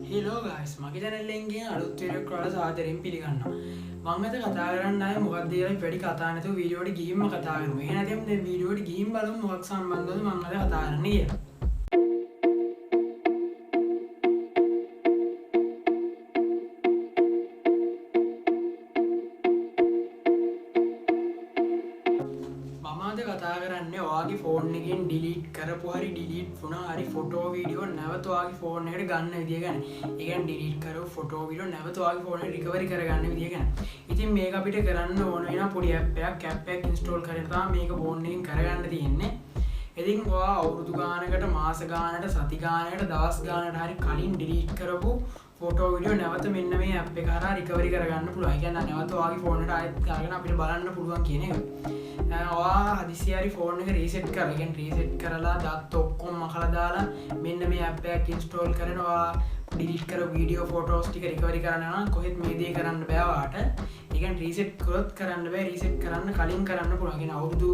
Hello guys, මගේ channel එකෙන් ගෙන අලුත් වීඩියෝ එකක් වල සාදරයෙන් පිළිගන්නවා. මම අද කතා කරන්න ආවේ මොකක්ද කියලා වැඩි කතා නැතුව වීඩියෝ එකට ගිහින්ම කතා කරමු. එහෙනම් අපි දැන් වීඩියෝ එකට ගිහින් බලමු මොකක් සම්බන්ධවද මම අද කතා කරන්නේ කියලා. කතා කරන්නේ ඔයාගේ ෆෝන් එකෙන් ඩිලීට් කරපු හරි ඩිලීට් වුණා හරි ෆොටෝ වීඩියෝ නැවත ඔයාගේ ෆෝන් එකට ගන්න විදිය ගැන. ඒ කියන්නේ ඩිලීට් කරපු ෆොටෝ වීඩියෝ නැවත ඔයාගේ ෆෝන් එකට රිකවරි කරගන්න විදිය ගැන. ඉතින් මේක අපිට කරන්න ඕන වෙන පොඩි ඇප් එකක් ඉන්ස්ටෝල් කරගෙන තමයි මේක ෆෝන් එකෙන් කරගන්න තියෙන්නේ. ඉතින් ඔයා අවුරුදු ගානකට මාස ගානකට සති ගානකට දවස් ගානකට හරි කලින් ඩිලීට් කරපු ෆොටෝ වීඩියෝ නැවත මෙන්න මේ ඇප් එක හරහා රිකවරි කරගන්න පුළුවන්. ඒ කියන්නේ නැවත ඔයාගේ ෆෝන් එකට ආයෙත් ගාගෙන අපිට බලන්න පුළුවන් කියන එක. ඔයා හදිසියරි ෆෝන් එක රීසෙට් කරලා, ඒ කියන්නේ රීසෙට් කරලා දාත් ඔක්කොම මකලා දාලා මෙන්න මේ ඇප් එකක් ඉන්ස්ටෝල් කරගෙන ඔයා ඩිලීට් කරපු වීඩියෝ ෆොටෝස් ටික රිකවරි කරන්න නම් කොහෙත් මේ දේ කරන්න බෑ ඔයාට. ඒ කියන්නේ රීසෙට් කරොත් කරන්න බෑ. රීසෙට් කරන්න කලින් කරන්න පුළුවන්. ඒ කියන්නේ අවුරුදු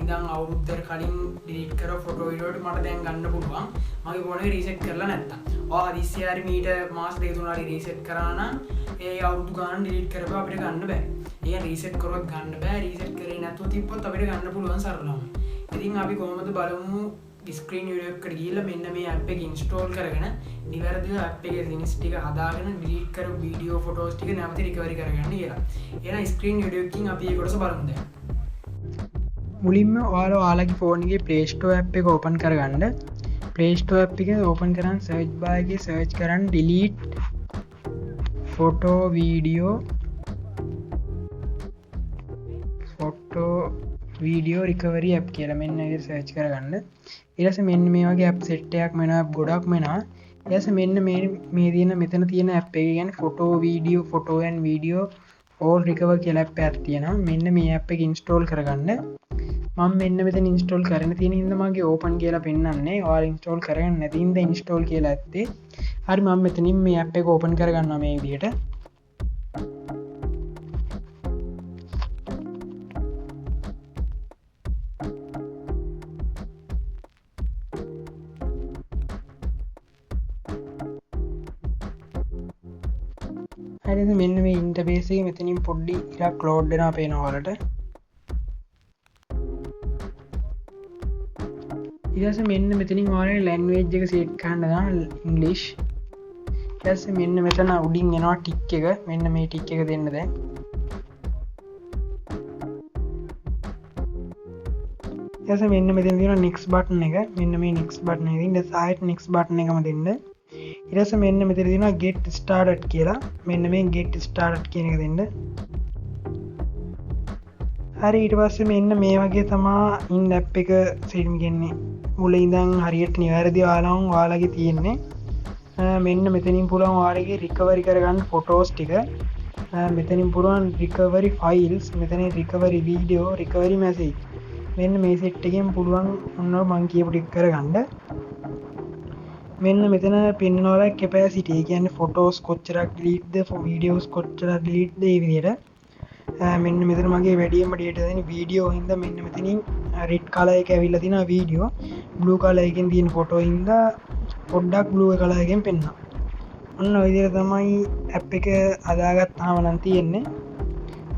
ඉඳන් අවුරුද්දකට කලින් ඩිලීට් කරපු ෆොටෝ වීඩියෝ ටික මට දැන් ගන්න පුළුවන්. මගේ ෆෝන් එක රීසෙට් කරලා නැත්තම්. ඔයා හදිසියරි මීට මාස දෙක තුනක් හරි රීසෙට් කරා නම් ඒ අවුරුදු ගාන ඩිලීට් කරපුවා අපිට ගන්න බෑ. ඒ රීසෙට් කරොත් ගන්න බෑ. රීසෙට් කරේ නැතුව තිබ්බොත් අපිට ගන්න පුළුවන් සරලවම. ඉතින් අපි කොහොමද බලමු ස්ක්‍රීන් වීඩියෝ එකකට ගිහිල්ලා මෙන්න මේ ඇප් එක ඉන්ස්ටෝල් කරගෙන නිවැරදිව ඇප් එකේ සිනිස් ටික හදාගෙන ඩිලීට් කරපු වීඩියෝ ෆොටෝස් ටික නැවත රිකවරි කරගන්න කියලා. එහෙනම් ස්ක්‍රීන් වීඩියෝ එකකින් අපි ඒක කොටස බලමු දැන්. මුලින්ම ඔයාලගේ ෆෝන් එකේ Play Store app එක ඕපන් කරගන්න. Play Store app එක ඕපන් කරන් search bar එකේ search කරන් delete photo video recovery app කියලා මෙන්න විදිහට search කරගන්න. ඊට පස්සේ මෙන්න මේ වගේ app set එකක් මෙනවා, ගොඩක් මෙනවා. ඊට පස්සේ මෙන්න මේ තියෙන මෙතන තියෙන app එක කියන්නේ photo and video all recover කියලා app එකක් තියෙනවා. මෙන්න මේ app එක install කරගන්න. මම මෙන්න මෙතන install කරගෙන තියෙන හින්දා මගේ open කියලා පෙන්නන්නේ. ඔයාලා install කරගන්න නැති හින්දා install කියලා ඇත්තේ. හරි මම මෙතනින් මේ app එක open කරගන්නවා මේ විදිහට. හරිද මෙන්න මේ ඉන්ටර්ෆේස් එකේ මෙතනින් පොඩ්ඩි ඉරක් ලෝඩ් වෙනවා පේනවා ඔයාලට. ඊට පස්සේ මෙන්න මෙතනින් ඔයාලගේ ලැන්ග්වේජ් එක සෙට් කරන්න දාන්න ඉංග්‍රීසි. ඊට පස්සේ මෙන්න මෙතන උඩින් එනවා ටික් එක. මෙන්න මේ ටික් එක දෙන්න දැන්. ඊට පස්සේ මෙන්න මෙතන තියෙනවා next button එක. මෙන්න මේ next button එකකින් ඊට පස්සේ ආයෙත් next button එකම දෙන්න. ඊට පස්සේ මෙන්න මෙතන තියෙනවා get started කියලා. මෙන්න මේ get started කියන එක දෙන්න. හරි ඊට පස්සේ මෙන්න මේ වගේ තමා ඉන් ඇප් එක සෙට් වෙන්නේ. මුල ඉඳන් හරියට නිවැරදිව ඔයාලගේ තියෙන්නේ. මෙන්න මෙතනින් පුළුවන් ඔයාලගේ රිකවරි කරගන්න ෆොටෝස් ටික. මෙතනින් පුළුවන් රිකවරි ෆයිල්ස්, මෙතනින් රිකවරි වීඩියෝ, රිකවරි මැසේජ්. මෙන්න මේ සෙට් එකෙන් පුළුවන් ඔන්න මම කියපු ටික කරගන්න. මෙන්න මෙතන පෙන්වනවා කැපැසිටි. ඒ කියන්නේ ෆොටෝස් කොච්චරක් ඩිලීට්ද, වීඩියෝස් කොච්චරක් ඩිලීට්ද ඒ විදිහට. මෙන්න මෙතන මගේ වැඩියෙන්ම ඩේටා දෙන වීඩියෝ හින්දා මෙන්න මෙතනින් රෙඩ් කලර් එක ඇවිල්ලා තියෙනවා වීඩියෝ. බ්ලූ කලර් එකෙන් තියෙන ෆොටෝ හින්දා පොඩ්ඩක් බ්ලූ කලර් එකෙන් පෙන්වනවා. ඔන්න ඔය විදිහට තමයි ඇප් එක හදාගත්තාම නම් තියෙන්නේ.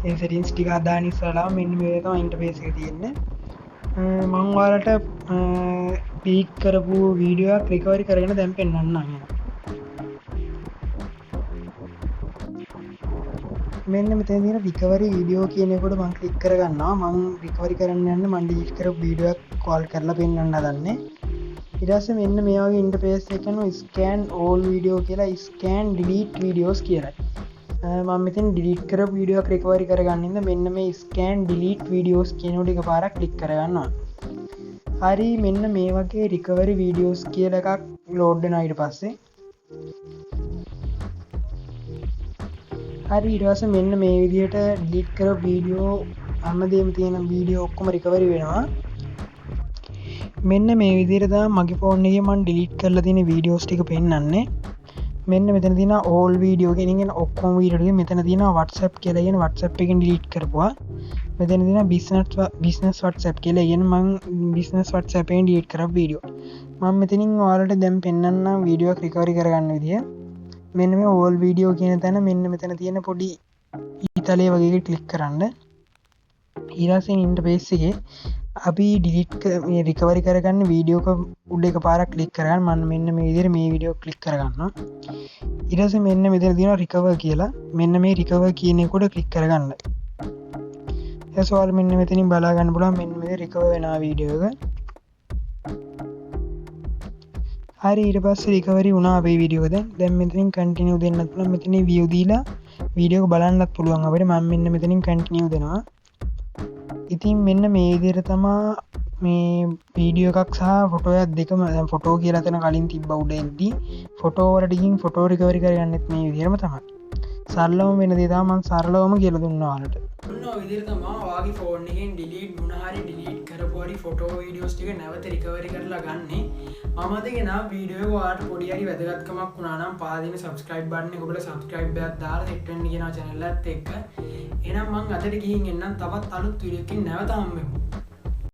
ඒ සෙටින්ග්ස් ටික හදාගෙන ඉස්සරලා මෙන්න මේ තමයි ඉන්ටර්ෆේස් එක තියෙන්නේ. මම ඔයාලට ඩිලීට් කරපු වීඩියෝ එකක් රිකවරි කරගෙන දැන් පෙන්නන්නම්. මෙන්න මෙතන තියෙන රිකවරි වීඩියෝ කියන එකට මම ක්ලික් කරගන්නවා. මම රිකවරි කරන්න යන්න මම ඩිලීට් කරපු වීඩියෝ එක කෝල් කරලා පෙන්නන්න හදන්නේ. ඊට පස්සේ මෙන්න මේ වගේ ඉන්ටර්ෆේස් එකක් යනවා scan all video කියලා scan delete videos කියලා. මම මෙතන ඩිලීට් කරපු වීඩියෝ එක රිකවරි කරගන්න ඉඳ මෙන්න මේ scan delete videos කියන උඩ එකපාරක් ක්ලික් කරගන්නවා. හරි මෙන්න මේ වගේ රිකවරි වීඩියෝස් කියලා එකක් ලෝඩ් වෙනවා ඊට පස්සේ. හරි ඊට පස්සේ මෙන්න මේ විදිහට ඩිලීට් කරපු වීඩියෝ හැමදේම තියෙන වීඩියෝ ඔක්කොම රිකවරි වෙනවා. මෙන්න මේ විදිහට තමයි මගේ ෆෝන් එකේ මම ඩිලීට් කරලා තියෙන වීඩියෝස් ටික පෙන්නන්නේ. මෙන්න මෙතන තියෙන all video කියන එකෙන් ඔක්කොම වීඩියෝ ටික මෙතන තියෙනවා WhatsApp කියලා කියන WhatsApp එකෙන් ඩිලීට් කරපුවා. මෙතන තියෙනවා business WhatsApp කියලා කියන මම business WhatsApp එකෙන් ඩිලීට් කරපු වීඩියෝ. මම මෙතනින් ඔයාලට දැන් පෙන්නන්නම් වීඩියෝ එක රිකවරි කරගන්න විදිය. මෙන්න මේ ඕල් වීඩියෝ කියන තැන මෙන්න මෙතන තියෙන පොඩි ඊතලේ වගේ ක්ලික් කරන්න. ඊරසින් ඉන්ටර්ෆේස් එකේ අපි ඩිලිට් රිකවරි කරගන්න වීඩියෝක උඩ එක පාරක් ක්ලික් කරගන්න. මම මෙන්න මේ විදිහට මේ වීඩියෝ ක්ලික් කරගන්නවා. ඊට පස්සේ මෙන්න මෙතන තියෙනවා රිකවර් කියලා. මෙන්න මේ රිකවර් කියන එක උඩ ක්ලික් කරගන්න. ඊට පස්සේ මෙන්න මෙතනින් බලා ගන්න පුළුවන් මෙන්න මේ රිකවර් වෙනා වීඩියෝ එක. හරි ඊට පස්සේ රිකවරි වුණා අපේ වීඩියෝ එක. දැන් මෙතනින් කන්ටිනියු දෙන්නත් පුළුවන්. මෙතනින් view දීලා වීඩියෝ එක බලන්නත් පුළුවන් අපිට. මම මෙන්න මෙතනින් කන්ටිනියු දෙනවා. ඉතින් මෙන්න මේ විදිහට තමා මේ වීඩියෝ එකක් සහ ෆොටෝ එකක් දෙකම දැන් ෆොටෝ කියලා තන කලින් තිබ්බ උඩ එද්දි ෆොටෝ වලට ගිහින් ෆොටෝ රිකවරි කරගන්නෙත් මේ විදිහටම තමයි. සරලවම වෙන දේ තමයි මම සරලවම කියලා දුන්නා ඔයාලට. ඔන්න ඔය විදිහට තමයි ඔයාගේ ෆෝන් එකෙන් ඩිලීට් වුණා හරි ඩිලීට් කරපු හරි ෆොටෝ වීඩියෝස් ටික නැවත රිකවරි කරලා ගන්නෙ. මම අදගෙන වීඩියෝ එක ඔයාලට පොඩි හරි වැදගත්කමක් වුණා නම් පාදින subscribe button එක ඔබලා subscribe එකක් දාලා hit වෙන්න කියනවා channel එකත් එක්ක. එහෙනම් මම අදට ගිහින් එන්නම් තවත් අලුත් වීඩියෝ එකකින් නැවත හම්බෙමු.